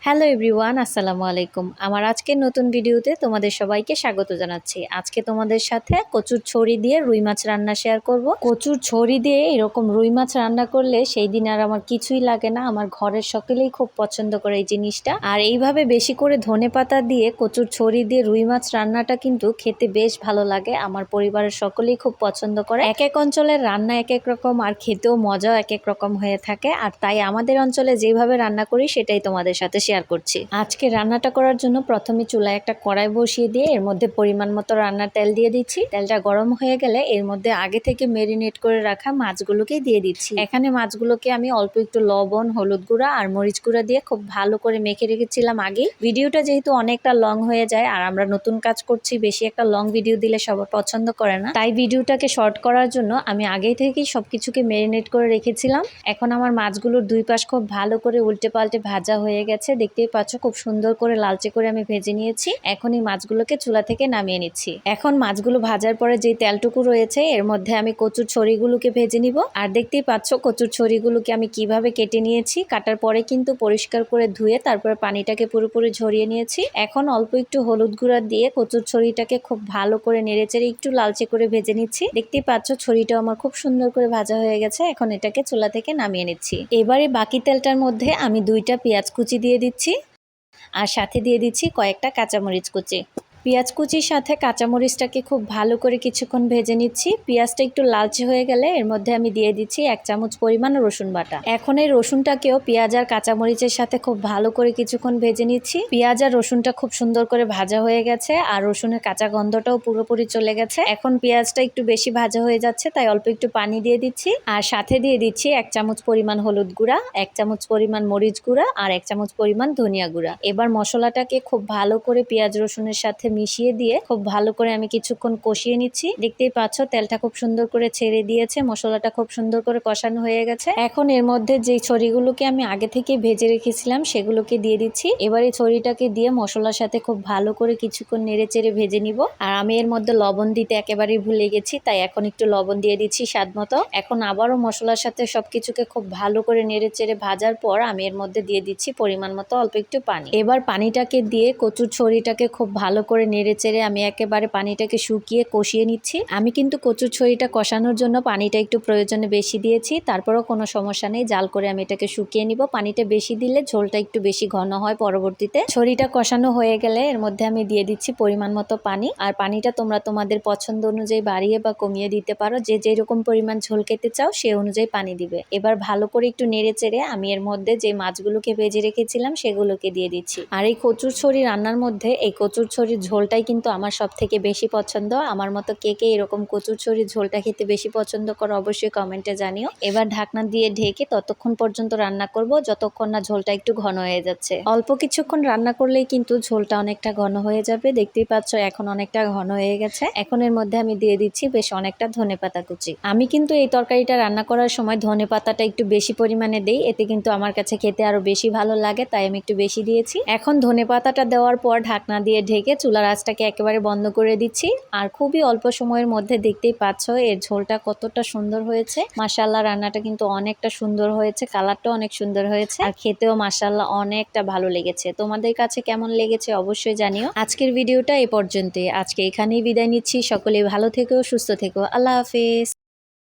Hello everyone, আসসালামু আলাইকুম। আমার আজকের নতুন ভিডিওতে তোমাদের সবাইকে স্বাগত জানাচ্ছি। আজকে তোমাদের সাথে কচুর ছড়ি দিয়ে রুই মাছ রান্না শেয়ার করব। কচুর ছড়ি দিয়ে এরকম রুই মাছ রান্না করলে সেই দিন আর আমার কিছুই লাগে না। আমার ঘরের সকলেই খুব পছন্দ করে এই জিনিসটা। আর এইভাবে বেশি করে ধনেপাতা দিয়ে কচুর ছড়ি দিয়ে রুই মাছ রান্নাটা কিন্তু খেতে বেশ ভালো লাগে। আমার পরিবারের সকলেই খুব পছন্দ করে। এক এক অঞ্চলের রান্না এক এক রকম, আর খেতেও মজাও এক এক রকম হয়ে থাকে। আর তাই আমাদের অঞ্চলে যেভাবে রান্না করি সেটাই তোমাদের সাথে শেয়ার করছি। আজকে রান্নাটা করার জন্য প্রথমে চুলায় একটা কড়াই বসিয়ে দিয়ে এর মধ্যে পরিমাণ মতো রান্নার তেল দিয়ে দিচ্ছি। তেলটা গরম হয়ে গেলে এর মধ্যে আগে থেকে মেরিনেট করে রাখা মাছগুলোকে দিয়ে দিচ্ছি। এখানে মাছগুলোকে আমি অল্প একটু লবণ, হলুদ গুঁড়া আর মরিচ গুঁড়া দিয়ে খুব ভালো করে মেখে রেখেছিলাম আগে। ভিডিওটা যেহেতু অনেকটা লং হয়ে যায় আর আমরা নতুন কাজ করছি, বেশি একটা লং ভিডিও দিলে সবাই পছন্দ করে না, তাই ভিডিওটাকে শর্ট করার জন্য আমি আগে থেকেই সবকিছুকে মেরিনেট করে রেখেছিলাম। এখন আমার মাছগুলোর দুই পাশ খুব ভালো করে উল্টে পাল্টে ভাজা হয়ে গেছে। দেখতেই পাচ্ছ খুব সুন্দর করে লালচে করে আমি ভেজে নিয়েছি। এখন এই মাছগুলোকে চুলা থেকে নামিয়ে নিচ্ছি। এখন মাছগুলো ভাজার পরে যে তেলটুকু রয়েছে এর মধ্যে আমি কচুর ছড়িগুলোকে ভেজে নিব। আর দেখতেই পাচ্ছ কচুর ছড়িগুলোকে আমি কিভাবে কেটে নিয়েছি। কাটার পরে কিন্তু পরিষ্কার করে ধুয়ে তারপর পানিটাকে পুরোপুরি ঝরিয়ে নিয়েছি। এখন অল্প একটু হলুদ গুঁড়া দিয়ে কচুর ছড়িটাকে খুব ভালো করে নেড়েচেড়ে একটু লালচে করে ভেজে নিচ্ছি। দেখতেই পাচ্ছ ছড়িটা আমার খুব সুন্দর করে ভাজা হয়ে গেছে। এখন এটাকে চুলা থেকে নামিয়ে নিচ্ছি। এবারে বাকি তেলটার মধ্যে আমি 2টা পেঁয়াজ কুচি দিয়ে দিচ্ছি আর সাথে দিয়ে দিচ্ছি কয়েকটা কাঁচামরিচ কুচি। পেঁয়াজ কুচির সাথে কাঁচামরিচটাকে খুব ভালো করে কিছুক্ষণ ভেজে নিচ্ছি। পেঁয়াজটা একটু লালচে হয়ে গেলে এর মধ্যে আমি দিয়ে দিচ্ছি 1 চামচ পরিমাণ রসুন বাটা। এখন এই রসুনটাকেও পেঁয়াজ আর কাঁচামরিচের সাথে খুব ভালো করে কিছুক্ষণ ভেজে নিচ্ছি। পেঁয়াজ আর রসুনটা খুব সুন্দর করে ভাজা হয়ে গেছে আর রসুনের কাঁচা গন্ধটাও পুরোপুরি চলে গেছে। এখন পেঁয়াজটা একটু বেশি ভাজা হয়ে যাচ্ছে, তাই অল্প একটু পানি দিয়ে দিচ্ছি আর সাথে দিয়ে দিচ্ছি 1 চামচ পরিমাণ হলুদ গুঁড়া, 1 চামচ পরিমাণ মরিচ গুঁড়া আর 1 চামচ পরিমাণ ধনিয়া গুঁড়া। এবার মশলাটাকে খুব ভালো করে পেঁয়াজ রসুনের সাথে মিশিয়ে দিয়ে খুব ভালো করে আমি কিছুক্ষণ কষিয়ে নিচ্ছি। দেখতেই পাচ্ছ তেলটা খুব সুন্দর করে ছেড়ে দিয়েছে, মশলাটা খুব সুন্দর করে কষানো হয়ে গেছে। এখন এর মধ্যে যে ছড়িগুলোকে আমি আগে থেকে ভেজে রেখেছিলাম সেগুলোকে দিয়ে দিচ্ছি। এবার এই ছড়িটাকে দিয়ে মশলার সাথে খুব ভালো করে কিছুক্ষণ নেড়ে চেড়ে ভেজে নিব। আর আমি এর মধ্যে লবণ দিতে একেবারেই ভুলে গেছি, তাই এখন একটু লবণ দিয়ে দিচ্ছি স্বাদ মতো। এখন আবারও মশলার সাথে সবকিছুকে খুব ভালো করে নেড়ে চেড়ে ভাজার পর আমি এর মধ্যে দিয়ে দিচ্ছি পরিমাণ মতো অল্প একটু পানি। এবার পানিটাকে দিয়ে কচুর ছড়িটাকে খুব ভালো করে নেড়ে চেড়ে আমি একেবারে পানিটাকে শুকিয়ে কষিয়ে নিচ্ছি। আমি কিন্তু কচুর ছড়িটা কষানোর জন্য পানিটা একটু প্রয়োজনে বেশি দিয়েছি, তারপরেও কোনো সমস্যা নেই, জাল করে আমি এটাকে শুকিয়ে নিব। পানিটা বেশি দিলে ঝোলটা একটু বেশি ঘন হয় পরবর্তীতে। ছড়িটা কষানো হয়ে গেলে এর মধ্যে আমি দিয়ে দিচ্ছি পরিমাণ মতো পানি। আর পানিটা তোমরা তোমাদের পছন্দ অনুযায়ী বাড়িয়ে বা কমিয়ে দিতে পারো, যে যেরকম পরিমাণ ঝোল খেতে চাও সে অনুযায়ী পানি দিবে। এবার ভালো করে একটু নেড়ে চেড়ে আমি এর মধ্যে যে মাছগুলোকে ভেজে রেখেছিলাম সেগুলোকে দিয়ে দিচ্ছি। আর এই কচুর ছড়ি রান্নার মধ্যে এই কচুর ছড়ির ঝোলটাই কিন্তু আমার সব থেকে বেশি পছন্দ। আমার মতো কে কে এরকম কচুর ছড়ির ঝোলটা খেতে বেশি পছন্দ করো অবশ্যই কমেন্টে জানিও। এবার ঢাকনা দিয়ে ঢেকে ততক্ষণ পর্যন্ত রান্না করব যতক্ষণ না ঝোলটা একটু ঘন হয়ে যাচ্ছে। অল্প কিছুক্ষণ রান্না করলেই কিন্তু ঝোলটা অনেকটা ঘন হয়ে যাবে। দেখতেই পাচ্ছ এখন অনেকটা ঘন হয়ে গেছে। এখন এর মধ্যে আমি দিয়ে দিচ্ছি বেশ অনেকটা ধনেপাতা কুচি। আমি কিন্তু এই তরকারিটা রান্না করার সময় ধনেপাতাটা একটু বেশি পরিমাণে দেই, এতে কিন্তু আমার কাছে খেতে আরো বেশি ভালো লাগে, তাই আমি একটু বেশি দিয়েছি। এখন ধনেপাতাটা দেওয়ার পর ঢাকনা দিয়ে ঢেকে চুলার আঁচটাকে একেবারে বন্ধ করে দিচ্ছি। আর খুবই অল্প সময়ের মধ্যে দেখতেই পাচ্ছ এর ঝোলটা কতটা সুন্দর হয়েছে। মাশাআল্লাহ, রান্নাটা কিন্তু অনেকটা সুন্দর হয়েছে, কালারটাও অনেক সুন্দর হয়েছে আর খেতেও মাশাআল্লাহ অনেকটা ভালো লেগেছে। তোমাদের কাছে কেমন লেগেছে অবশ্যই জানিও। আজকের ভিডিওটা এ পর্যন্তই। আজকে এখানেই বিদায় নিচ্ছি। সকলে ভালো থেকো, সুস্থ থেকো। আল্লাহ হাফেজ।